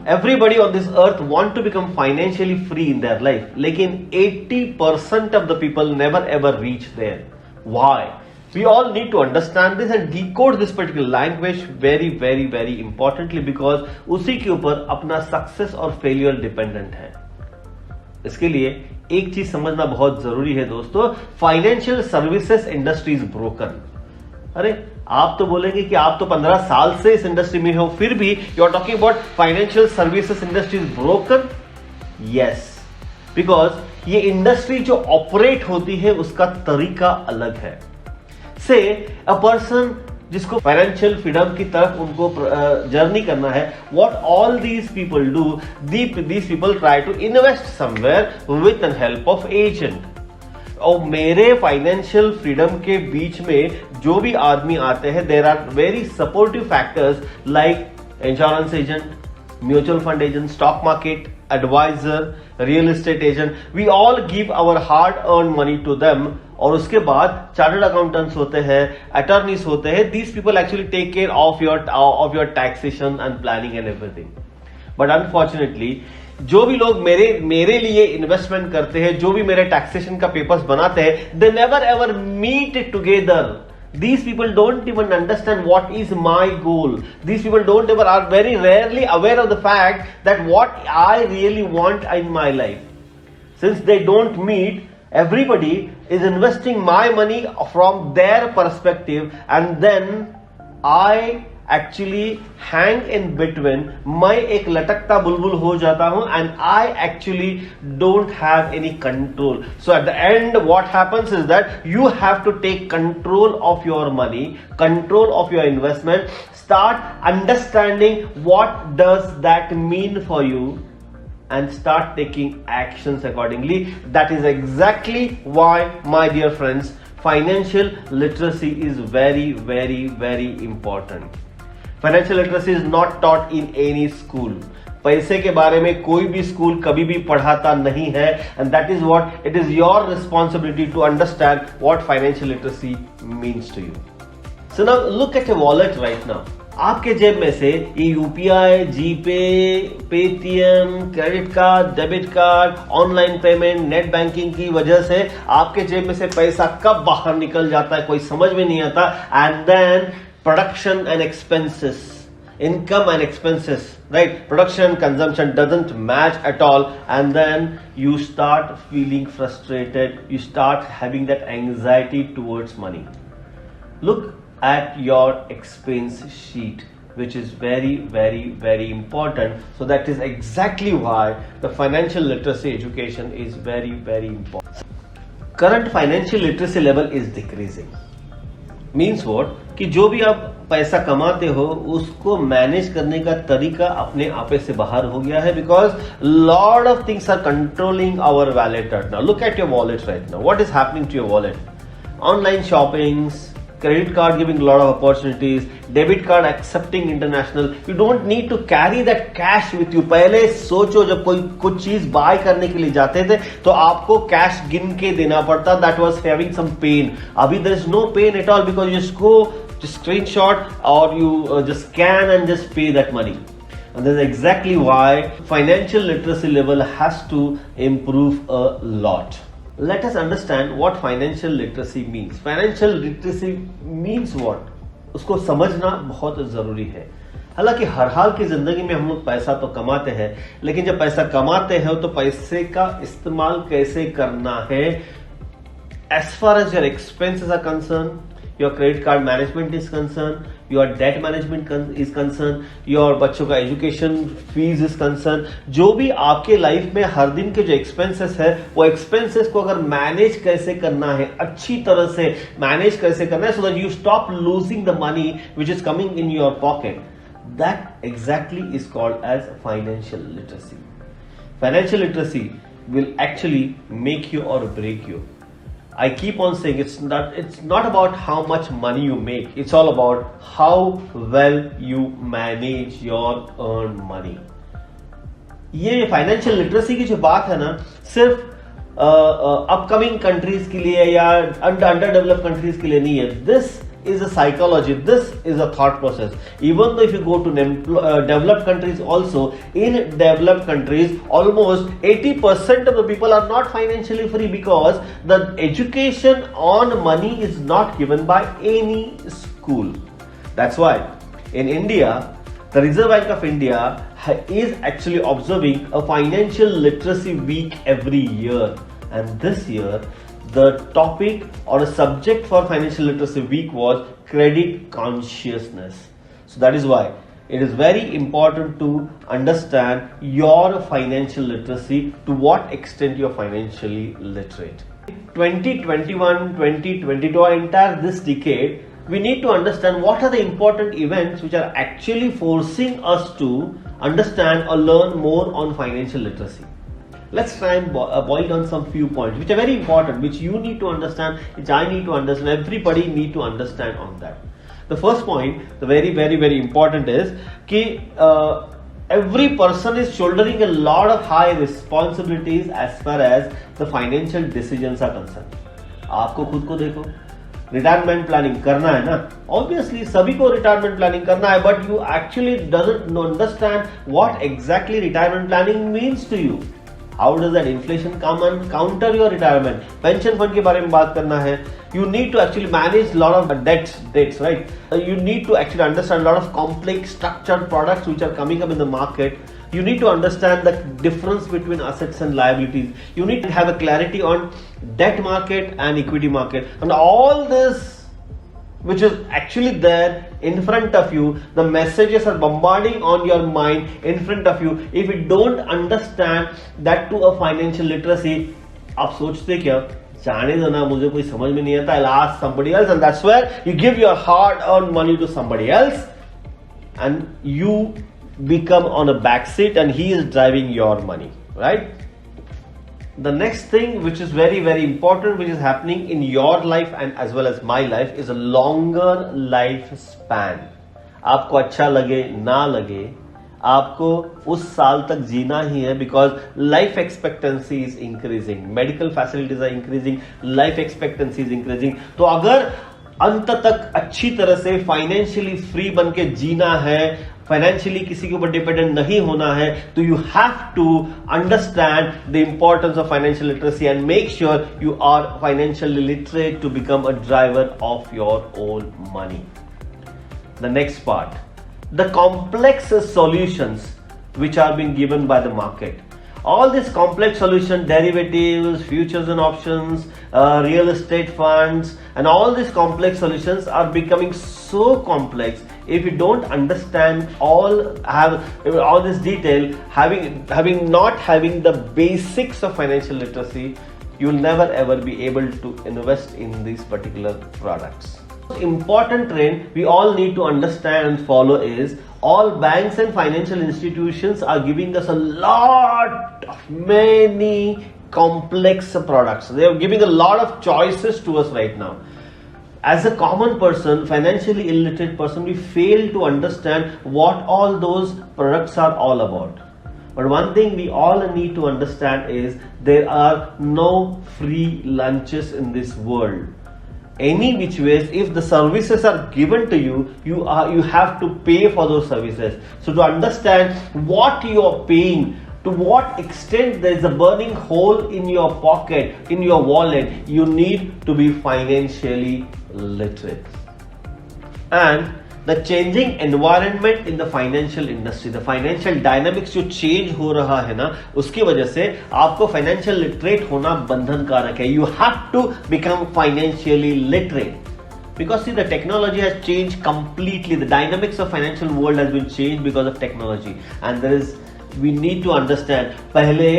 Everybody on this earth want to become financially free in their life, लेकिन 80% of the people never ever reach there. Why? We all need to understand this and decode this particular language very very very importantly, because उसी के ऊपर अपना success और failure dependent है. इसके लिए एक चीज समझना बहुत जरूरी है दोस्तों, financial services industry is broken. अरे आप तो बोलेंगे कि आप तो 15 साल से इस इंडस्ट्री में हो, फिर भी you are talking about financial services industry is broken. Yes, because ये इंडस्ट्री जो ऑपरेट होती है उसका तरीका अलग है. से अ पर्सन जिसको फाइनेंशियल फ्रीडम की तरफ उनको जर्नी करना है, what all these people do, these people try to invest somewhere with the help of agent. और मेरे फाइनेंशियल फ्रीडम के बीच में जो भी आदमी आते हैं, there are very supportive factors like insurance agent, mutual fund agent, stock market advisor, real estate agent. We all give our hard earn money to them. और उसके बाद चार्टर्ड अकाउंटेंट्स होते हैं, अटॉर्नीज होते हैं. These people actually take care of your taxation and planning and everything. But unfortunately जो भी लोग मेरे लिए इन्वेस्टमेंट करते हैं, जो भी मेरे टैक्सेशन का पेपर्स बनाते हैं, they never ever meet together. These people don't even understand what is my goal. These people don't ever are very rarely aware of the fact that what I really want in my life. Since they don't meet, everybody is investing my money from their perspective, and then I actually hang in between. मैं एक लटकता बुलबुल हो जाता हूं and I actually don't have any control. So at the end what happens is that you have to take control of your money, control of your investment, start understanding what does that mean for you and start taking actions accordingly. That is exactly why, my dear friends, financial literacy is very very very important. Financial literacy is not taught in any school. पैसे के बारे में कोई भी school कभी भी पढ़ाता नहीं है, and that is what it is your responsibility to understand what financial literacy means to you. So now look at your wallet right now. आपके जेब में से ये UPI, GPay, Paytm, credit card, debit card, online payment, net banking की वजह से आपके जेब में से पैसा कब बाहर निकल जाता है कोई समझ में नहीं आता. And then production and expenses, income and expenses, right? Production and consumption doesn't match at all, and then you start feeling frustrated. You start having that anxiety towards money. Look at your expense sheet, which is very very very important. So that is exactly why the financial literacy education is very very important. Current financial literacy level is decreasing. Means what कि जो भी आप पैसा कमाते हो उसको manage करने का तरीका अपने आपे से बाहर हो गया है, because lot of things are controlling our wallet right now. Look at your wallet right now. What is happening to your wallet? Online shoppings, credit card giving a lot of opportunities, debit card accepting international. You don't need to carry that cash with you. पहले सोचो जब कोई कुछ चीज bye करने के लिए जाते थे तो आपको कैश गिन के देना पड़ता. That was having some pain. अभी there is no pain at all because you just go, just screenshot or you just scan and just pay that money. And that's exactly why financial literacy level has to improve a lot. Let us understand what financial literacy means. Financial literacy means what? उसको समझना बहुत जरूरी है. हालांकि हर हाल की जिंदगी में हम लोग पैसा तो कमाते हैं, लेकिन जब पैसा कमाते हैं तो पैसे का इस्तेमाल कैसे करना है. As far as your expenses are concerned, your credit card management is concerned, your debt management is concerned, your बच्चों का एजुकेशन फीस इज कंसर्न, जो भी आपके लाइफ में हर दिन के जो एक्सपेंसेस है वो एक्सपेंसेस को अगर मैनेज कैसे करना है, अच्छी तरह से मैनेज कैसे करना है, so that you stop losing the money which is coming in your pocket. That exactly is called as financial literacy. Financial literacy will actually make you or break you. I keep on saying it's not about how much money you make. It's all about how well you manage your earned money. ये financial literacy की जो बात है ना, सिर्फ upcoming countries के लिए या अंडर डेवलप कंट्रीज के लिए नहीं है. This is a psychology. This is a thought process. Even though if you go to developed countries also, in developed countries, almost 80% of the people are not financially free because the education on money is not given by any school. That's why in India, the Reserve Bank of India is actually observing a financial literacy week every year. And this year, the topic or a subject for financial literacy week was credit consciousness. So that is why it is very important to understand your financial literacy, to what extent you are financially literate. 2021, 2022, our entire this decade, we need to understand what are the important events which are actually forcing us to understand or learn more on financial literacy. Let's try and boil down some few points which are very important, which you need to understand, which I need to understand, everybody need to understand on that. The first point, the very important is that every person is shouldering a lot of high responsibilities as far as the financial decisions are concerned. आपको खुद को देखो, retirement planning करना है ना, obviously सभी को retirement planning करना है, but you actually doesn't understand what exactly retirement planning means to you. How does that inflation come and counter your retirement? Pension fund के बारे में बात करना है. You need to actually manage a lot of debts, right? You need to actually understand a lot of complex structured products which are coming up in the market. You need to understand the difference between assets and liabilities. You need to have a clarity on debt market and equity market, and all this which is actually there in front of you. The messages are bombarding on your mind in front of you. If you don't understand that to a financial literacy, आप सोचते क्या, जाने दो ना, मुझे कोई समझ में नहीं आता, I'll ask somebody else, and that's where you give your hard-earned money to somebody else, and you become on a back seat, and he is driving your money, right? The next thing which is very important, which is happening in your life and as well as my life, is a longer life span. आपको अच्छा लगे ना लगे, आपको उस साल तक जीना ही है, because life expectancy is increasing, medical facilities are increasing, life expectancy is increasing. तो अगर अंत तक अच्छी तरह से फाइनेंशियली फ्री बन के जीना है, फाइनेंशियली किसी के ऊपर डिपेंडेंट नहीं होना है, तो you have to understand the importance of financial literacy and make sure you are financially literate to become a driver of your own money. The next part, the complex solutions which are being given by the market. All these complex solution, derivatives, futures and options, real estate funds, and all these complex solutions are becoming so complex. If you don't understand all this detail, not having the basics of financial literacy, you will never ever be able to invest in these particular products. Important trend we all need to understand and follow is, all banks and financial institutions are giving us a lot of many complex products. They are giving a lot of choices to us right now. As a common person, financially illiterate person, we fail to understand what all those products are all about. But one thing we all need to understand is, there are no free lunches in this world. Any which ways, if the services are given to you, you have to pay for those services. So to understand what you are paying, to what extent there is a burning hole in your pocket, in your wallet, you need to be financially literate. And the changing environment in the financial industry, the financial dynamics जो change हो रहा है ना, उसकी वजह से आपको financial literate होना बंधनकारक है. You have to become financially literate, because see, the technology has changed completely. The dynamics of financial world has been changed because of technology, and we need to understand. पहले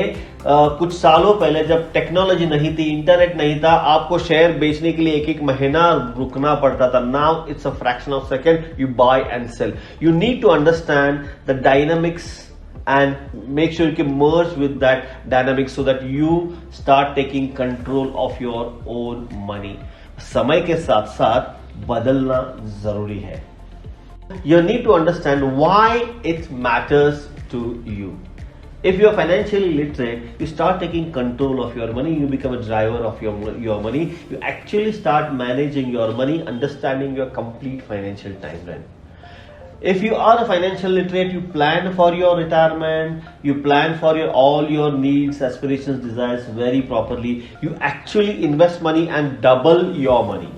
कुछ सालों पहले जब technology नहीं थी, इंटरनेट नहीं था, आपको शेयर बेचने के लिए एक महीना रुकना पड़ता था. Now it's a fraction of second, you buy and sell. You need to understand the dynamics and make sure you can merge with that dynamics so that you start taking control of your own money. समय के साथ साथ बदलना जरूरी है. You need to understand why it matters to you. If you are financially literate, you start taking control of your money, you become a driver of your money, you actually start managing your money, understanding your complete financial timeline. If you are a financial literate, you plan for your retirement, you plan for all your needs, aspirations, desires very properly. You actually invest money and double your money.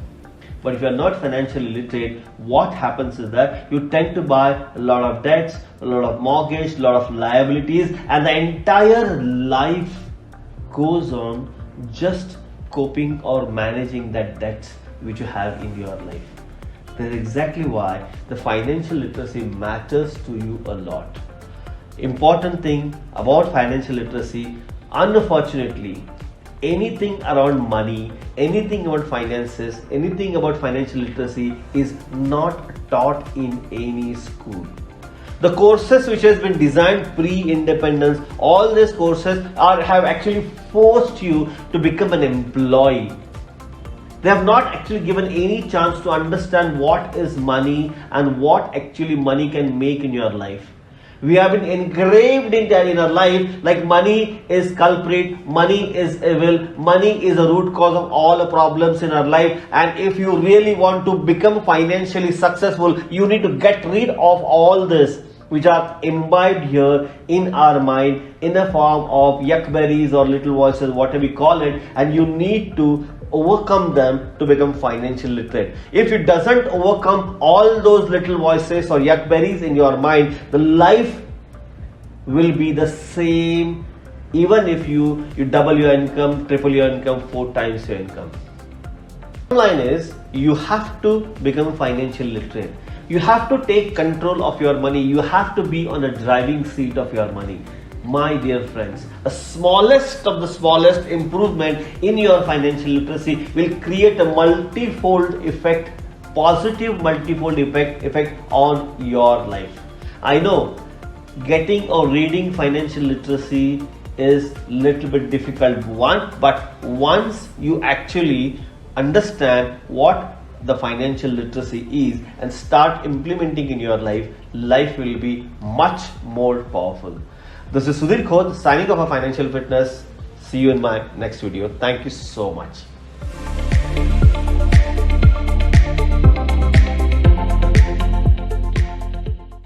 But if you are not financially literate, what happens is that you tend to buy a lot of debts, a lot of mortgage, a lot of liabilities, and the entire life goes on just coping or managing that debts which you have in your life. That is exactly why the financial literacy matters to you a lot. Important thing about financial literacy, unfortunately, anything around money, anything about finances, anything about financial literacy is not taught in any school. The courses which has been designed pre-independence, all these courses have actually forced you to become an employee. They have not actually given any chance to understand what is money and what actually money can make in your life. We have been engraved in our life like money is culprit, money is evil, money is a root cause of all the problems in our life, and if you really want to become financially successful, you need to get rid of all this which are imbibed here in our mind in the form of yuckberries or little voices, whatever we call it, and you need to overcome them to become financially literate. If it doesn't overcome all those little voices or yuckberries in your mind, the life will be the same even if you double your income, triple your income, 4 times your income. The bottom line is you have to become financially literate. You have to take control of your money. You have to be on a driving seat of your money. My dear friends, the smallest of the smallest improvement in your financial literacy will create a multifold effect, positive multifold effect on your life. I know getting or reading financial literacy is little bit difficult but once you actually understand what the financial literacy is and start implementing in your life, life will be much more powerful. This is Sudhir Khot signing off for Financial Fitness. See you in my next video. Thank you so much.